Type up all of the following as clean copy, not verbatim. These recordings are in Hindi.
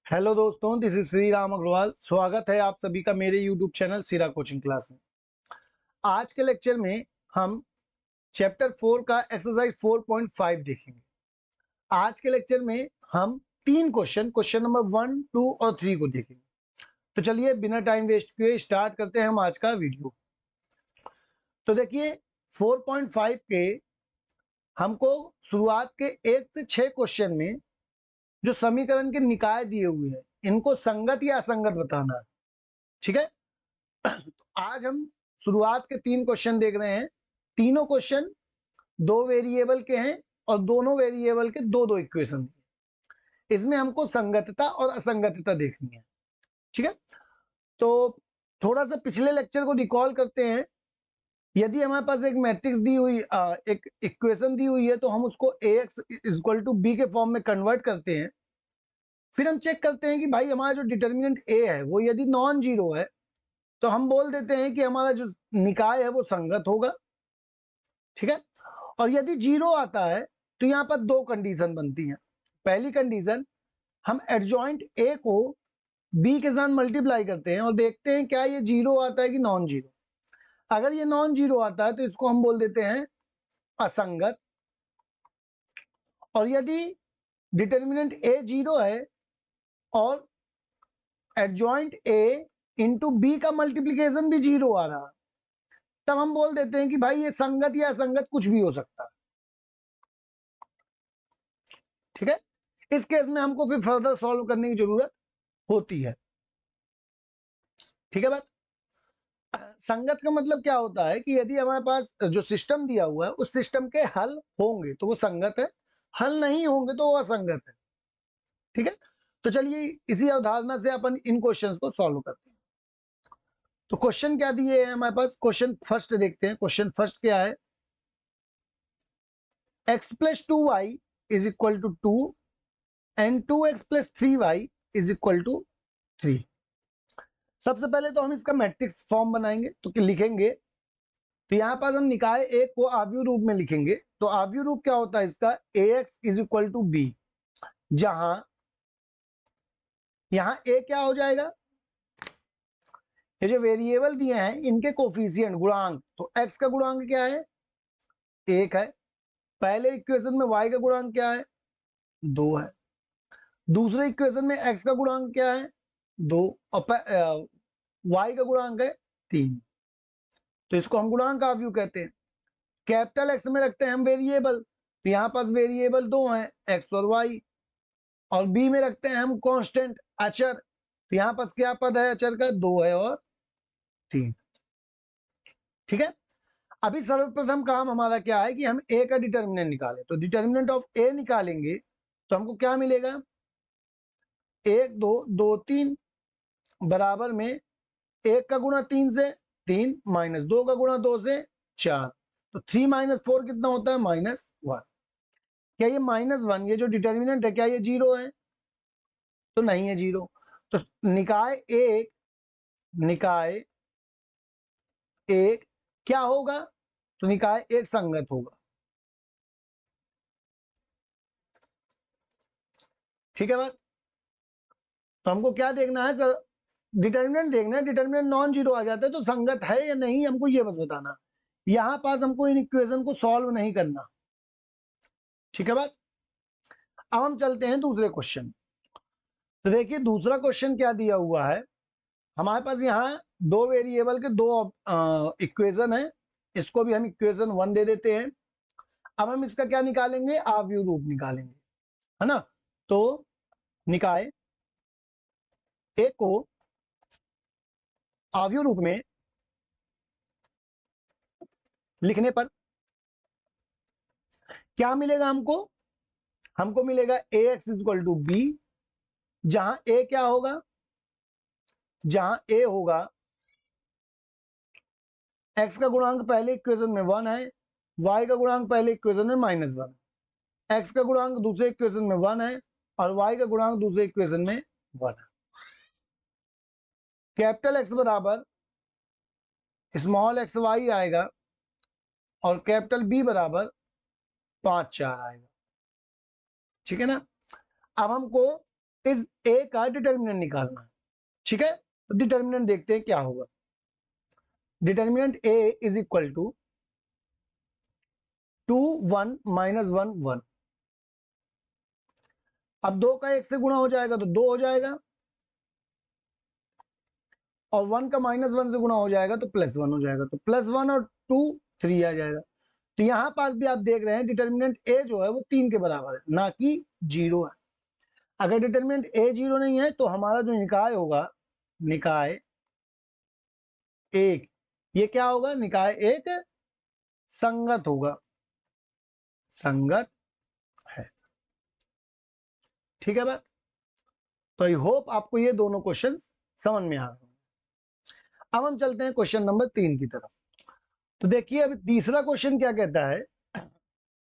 हेलो दोस्तों, दिस इज श्री राम अग्रवाल। स्वागत है आप सभी का मेरे यूट्यूब चैनल सिरा कोचिंग क्लास में। आज के लेक्चर में हम चैप्टर 4 का एक्सरसाइज 4.5 देखेंगे। आज के लेक्चर में हम तीन क्वेश्चन नंबर 1, 2 और 3 को देखेंगे। तो चलिए बिना टाइम वेस्ट किए स्टार्ट करते हैं हम आज का वीडियो। तो देखिए 4.5 के हमको शुरुआत के 1 से 6 क्वेश्चन में जो समीकरण के निकाय दिए हुए हैं इनको संगत या असंगत बताना है। ठीक है। तो आज हम शुरुआत के 3 क्वेश्चन देख रहे हैं। तीनों क्वेश्चन 2 वेरिएबल के हैं और दोनों वेरिएबल के दो दो इक्वेशन दिए। इसमें हमको संगतता और असंगतता देखनी है। ठीक है। तो थोड़ा सा पिछले लेक्चर को रिकॉल करते हैं। यदि हमारे पास एक मैट्रिक्स दी हुई एक इक्वेशन दी हुई है तो हम उसको ax इक्वल टू बी के फॉर्म में कन्वर्ट करते हैं। फिर हम चेक करते हैं कि भाई हमारा जो डिटर्मिनेंट a है वो यदि नॉन जीरो है तो हम बोल देते हैं कि हमारा जो निकाय है वो संगत होगा। ठीक है। और यदि जीरो आता है तो यहाँ पर दो कंडीशन बनती हैं। पहली कंडीशन, हम एडजॉइंट ए को बी के साथ मल्टीप्लाई करते हैं और देखते हैं क्या ये जीरो आता है कि नॉन जीरो। अगर ये नॉन जीरो आता है तो इसको हम बोल देते हैं असंगत। और यदि डिटर्मिनेंट ए जीरो है और एडजॉइंट ए इंटू बी का मल्टीप्लीकेशन भी जीरो आ रहा है तब हम बोल देते हैं कि भाई ये संगत या असंगत कुछ भी हो सकता है। ठीक है। इस केस में हमको फिर फर्दर सॉल्व करने की जरूरत होती है। ठीक है बात। संगत का मतलब क्या होता है कि यदि हमारे पास जो सिस्टम दिया हुआ है उस सिस्टम के हल होंगे तो वो संगत है, हल नहीं होंगे तो वो असंगत है। ठीक है। तो चलिए इसी अवधारणा से अपन इन क्वेश्चंस को सॉल्व करते हैं। तो क्वेश्चन क्या दिए हैं हमारे पास, क्वेश्चन फर्स्ट देखते हैं। क्वेश्चन फर्स्ट क्या है, x plus 2y is equal to 2 and 2x plus 3y is equal to 3। सबसे पहले तो हम इसका मैट्रिक्स फॉर्म बनाएंगे। तो लिखेंगे, तो यहां पास हम निकाय एक को आव्यूह रूप में लिखेंगे। तो आव्यूह रूप क्या होता है इसका, ax is equal to b, जहां यहां a क्या हो जाएगा, ये जो वेरिएबल दिए हैं इनके कोफिशिएंट गुणांक। तो x का गुणांक क्या है, 1 है। पहले इक्वेशन में y का गुणांक क्या है, 2 है। दूसरे इक्वेशन में x का गुणांक क्या है, 2, और y का गुणांक है 3। तो इसको हम गुणांक आव्यूह कहते हैं। कैपिटल एक्स में रखते हैं हम वेरिएबल, तो यहाँ पास वेरिएबल दो हैं, एक्स और वाई। और बी में रखते हैं हम कांस्टेंट अचर, तो यहाँ पास क्या पद है अचर का, 2 है और 3। ठीक है। अभी सर्वप्रथम काम हमारा क्या है कि हम ए का डिटर्मिनेंट निकालें। तो डिटर्मिनेंट ऑफ ए निकालेंगे तो हमको क्या मिलेगा, 1 2 2 3 बराबर में 1 का गुणा 3 से 3 माइनस 2 का गुणा 2 से 4। तो 3 माइनस 4 कितना होता है, -1। क्या ये -1 ये जो डिटर्मिनेंट है क्या ये जीरो है, तो नहीं है जीरो। तो निकाय एक क्या होगा, तो निकाय एक संगत होगा। ठीक है बात। तो हमको क्या देखना है सर, डिटर्मिनेंट देखना है। डिटर्मिनेंट नॉन जीरो आ जाता है तो संगत है या नहीं हमको ये बस बताना। यहां पास हमको इन इक्वेशन को सॉल्व नहीं करना। ठीक है बात। अब हम चलते हैं दूसरे क्वेश्चन। तो देखिए दूसरा क्वेश्चन क्या दिया हुआ है हमारे पास, यहाँ दो वेरिएबल के दो इक्वेशन है। इसको भी हम इक्वेशन 1 दे देते हैं। अब हम इसका क्या निकालेंगे, आव्यूह रूप निकालेंगे, है ना। तो निकाय ए को आव्यूह रूप में लिखने पर क्या मिलेगा हमको, हमको मिलेगा ax इक्वल टू बी, जहां a क्या होगा, जहां a होगा x का गुणांक पहले इक्वेशन में 1 है, y का गुणांक पहले इक्वेशन में -1, x का गुणांक दूसरे इक्वेशन में 1 है और y का गुणांक दूसरे इक्वेशन में 1 है। कैपिटल X बराबर स्मॉल एक्स वाई आएगा और कैपिटल B बराबर 5 4 आएगा। ठीक है ना। अब हमको इस ए का डिटर्मिनेंट निकालना है। ठीक है, तो डिटर्मिनेंट देखते हैं क्या होगा। Determinant A is equal to 2 1 minus 1 1। अब 2 का 1 से गुणा हो जाएगा तो 2 हो जाएगा, और 1 का माइनस 1 से गुणा हो जाएगा तो प्लस 1 हो जाएगा, तो प्लस 1 और 2 3 आ जाएगा। तो यहां पास भी आप देख रहे हैं डिटर्मिनेंट ए जो है वो 3 के बराबर है, ना कि 0 है। अगर डिटर्मिनेंट ए 0 नहीं है तो हमारा जो निकाय होगा, निकाय एक, ये क्या होगा, निकाय एक संगत होगा, संगत है। ठीक है बात। तो आई होप आपको ये दोनों क्वेश्चंस समझ में आ गए। अब हम चलते हैं क्वेश्चन नंबर 3 की तरफ। तो देखिए अभी तीसरा क्वेश्चन क्या कहता है,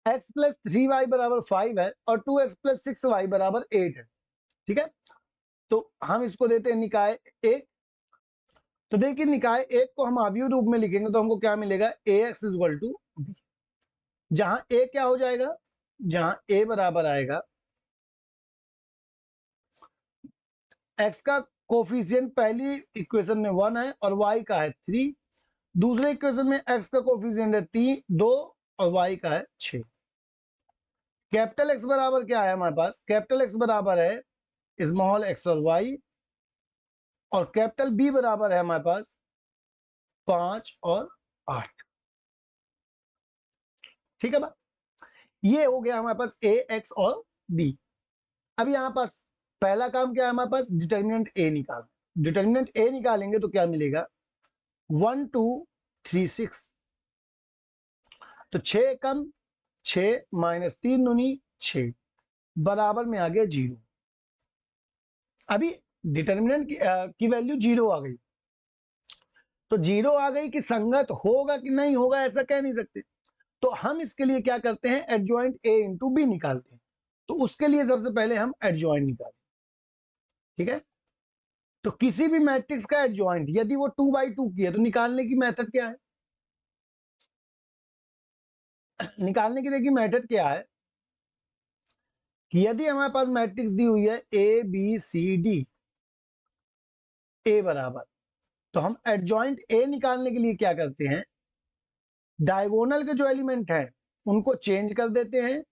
x प्लस 3y बराबर 5 है और 2x प्लस 6y बराबर 8 है। ठीक है, तो हम इसको देते हैं निकाय एक। तो देखिए निकाय एक को हम अवयव रूप में लिखेंगे तो हमको क्या मिलेगा, ax is equal to b, जहां a क्या हो जाएगा, जहां a बराबर आएगा x का कोफिशिएंट पहली इक्वेशन में 1 है और y का है 3, दूसरे इक्वेशन में x का कोफिशिएंट है 2 और y का है 6। कैपिटल X बराबर क्या है हमारे पास, कैपिटल X बराबर है स्मॉल x और y, और कैपिटल B बराबर है हमारे पास 5 और 8। ठीक है बात, ये हो गया हमारे पास a, x और b। अब यहां पास पहला काम क्या है हमारे पास, डिटर्मिनेंट a निकाल। डिटर्मिनेंट a निकालेंगे तो क्या मिलेगा, 1 2 3 6, तो 6 कम 6 माइनस 3 दूनी 6 बराबर में आ गया 0। अभी डिटर्मिनेंट की वैल्यू 0 आ गई, तो 0 आ गई कि संगत होगा कि नहीं होगा ऐसा कह नहीं सकते। तो हम इसके लिए क्या करते हैं, एडजॉइंट a इंटू बी निकालते हैं। तो उसके लिए सबसे पहले हम एडजॉइंट निकालें। ठीक है, तो किसी भी मैट्रिक्स का एडजॉइंट यदि वो 2/2 की है तो निकालने की मेथड क्या है, निकालने की देखिए मेथड क्या है कि यदि हमारे पास मैट्रिक्स दी हुई है ए बी सी डी, ए बराबर, तो हम एडजॉइंट ए निकालने के लिए क्या करते हैं, डायगोनल के जो एलिमेंट है उनको चेंज कर देते हैं,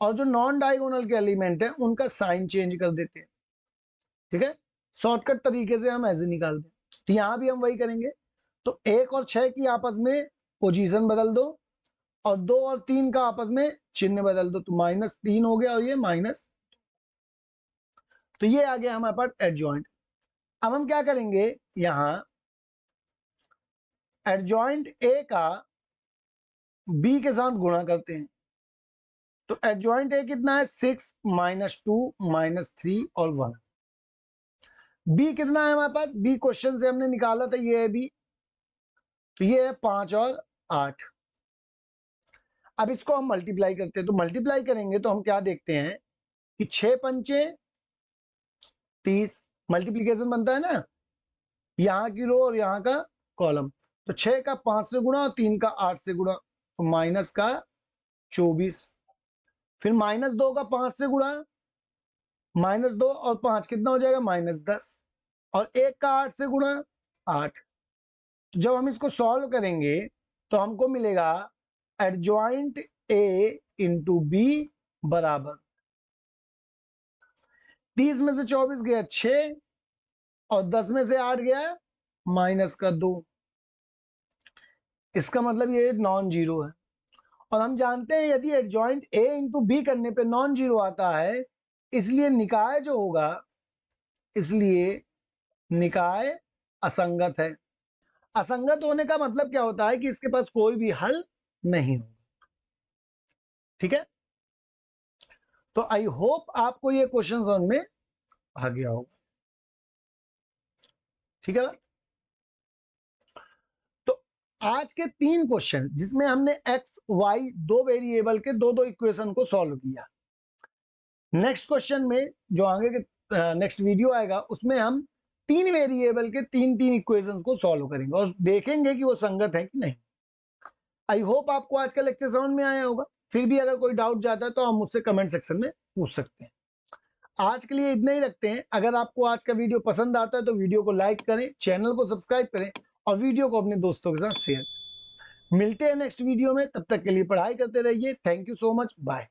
और जो नॉन डायगोनल के एलिमेंट है उनका साइन चेंज कर देते हैं। ठीक है, शॉर्टकट तरीके से हम ऐसे निकालते हैं। तो यहां भी हम वही करेंगे। तो 1 और 6 की आपस में पोजीशन बदल दो, और 2 और 3 का आपस में चिन्ह बदल दो, तो -3 हो गया और ये माइनस, तो ये आ गया हमारे पास एडजॉइंट। अब हम क्या करेंगे, यहां एडजॉइंट ए का बी के साथ गुणा करते हैं। तो एडजॉइंट ए कितना है, 6 -2 -3 और 1। बी कितना है हमारे पास, बी क्वेश्चन से हमने निकाला था, ये है बी, तो ये है 5 और 8। अब इसको हम मल्टीप्लाई करते हैं, तो मल्टीप्लाई करेंगे तो हम क्या देखते हैं कि 6 पंचे 30, मल्टीप्लीकेशन बनता है ना, यहाँ की रो और यहाँ का कॉलम। तो 6 का 5 से गुणा और 3 का 8 से गुणा, तो माइनस का 24। फिर -2 का 5 से गुणा, -2 और 5 कितना हो जाएगा, -10, और 1 का 8 से गुणा 8। तो जब हम इसको सॉल्व करेंगे तो हमको मिलेगा एडजॉइंट ए इंटू बी बराबर 30 में से 24 गया 6, और 10 में से 8 गया -2। इसका मतलब ये नॉन जीरो है, और हम जानते हैं यदि एडजॉइंट ए इंटू बी करने पे नॉन जीरो आता है, इसलिए निकाय जो होगा, इसलिए निकाय असंगत है। असंगत होने का मतलब क्या होता है कि इसके पास कोई भी हल नहीं होगा। ठीक है, तो आई होप आपको ये क्वेश्चन समझ में आ गया होगा। ठीक है, तो आज के 3 क्वेश्चन जिसमें हमने एक्स वाई दो वेरिएबल के दो इक्वेशन को सॉल्व किया। नेक्स्ट क्वेश्चन में जो आगे के नेक्स्ट वीडियो आएगा उसमें हम 3 वेरिएबल के 3 इक्वेशंस को सॉल्व करेंगे और देखेंगे कि वो संगत है कि नहीं। आई होप आपको आज का लेक्चर समझ में आया होगा। फिर भी अगर कोई डाउट जाता है तो आप मुझसे कमेंट सेक्शन में पूछ सकते हैं। आज के लिए इतना ही रखते हैं। अगर आपको आज का वीडियो पसंद आता है तो वीडियो को लाइक करें, चैनल को सब्सक्राइब करें और वीडियो को अपने दोस्तों के साथ शेयर करें। मिलते हैं नेक्स्ट वीडियो में, तब तक के लिए पढ़ाई करते रहिए। Thank you so much, bye.